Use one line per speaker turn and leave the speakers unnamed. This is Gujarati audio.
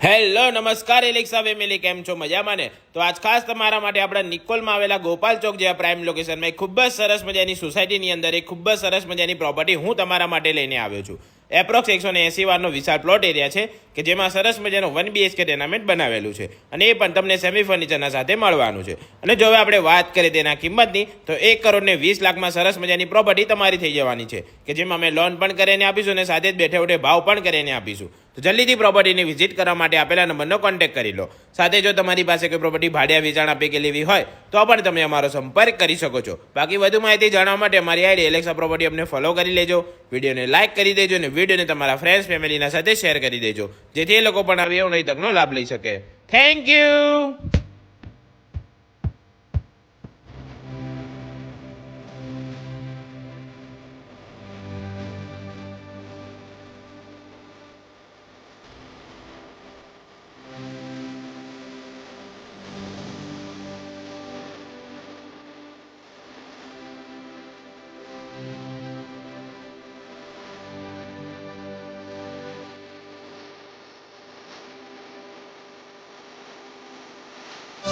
હેલો નમસ્કાર એલેક્સા ફેમિલી, કેમ છો? મજામાં ને? તો આજ ખાસ તમારા માટે આપણા નિકોલમાં આવેલા ગોપાલ ચોક જેવા પ્રાઇમ લોકેશનમાં એક ખૂબ જ સરસ મજાની સોસાયટીની અંદર એક ખૂબ જ સરસ મજાની પ્રોપર્ટી હું તમારા માટે લઈને આવ્યો છું. એપ્રોક્સ 180 વારનો વિશાળ પ્લોટ એરિયા છે કે જેમાં સરસ મજાનું 1 BHK ટેનામેન્ટ બનાવેલું છે અને એ પણ તમને સેમી ફર્નિચરના સાથે મળવાનું છે. અને જો હવે આપણે વાત કરીએ તેના કિંમતની તો 1,20,00,000માં સરસ મજાની પ્રોપર્ટી તમારી થઈ જવાની છે કે જેમાં અમે લોન પણ કરીને આપીશું અને સાથે જ બેઠે ઉઠે ભાવ પણ કરીને આપીશું. તો જલ્દીથી પ્રોપર્ટીની વિઝિટ કરવા માટે આપેલા નંબરનો કોન્ટેક્ટ કરી લો. સાથે જો તમારી પાસે કોઈ પ્રોપર્ટી ભાડે વેચાણ આપી કે લેવી હોય તો પણ તમે અમારો સંપર્ક કરી શકો છો. બાકી વધુ માહિતી જાણવા માટે અમારી આઈડી એલેક્સા પ્રોપર્ટી અમને ફોલો કરી લેજો, વિડીયોને લાઇક કરી દેજો અને વિડીયોને તમારા ફ્રેન્ડ્સ ફેમિલીના સાથે શેર કરી દેજો જેથી એ લોકો પણ આવી અવનવી તકનો લાભ લઈ શકે. Thank you.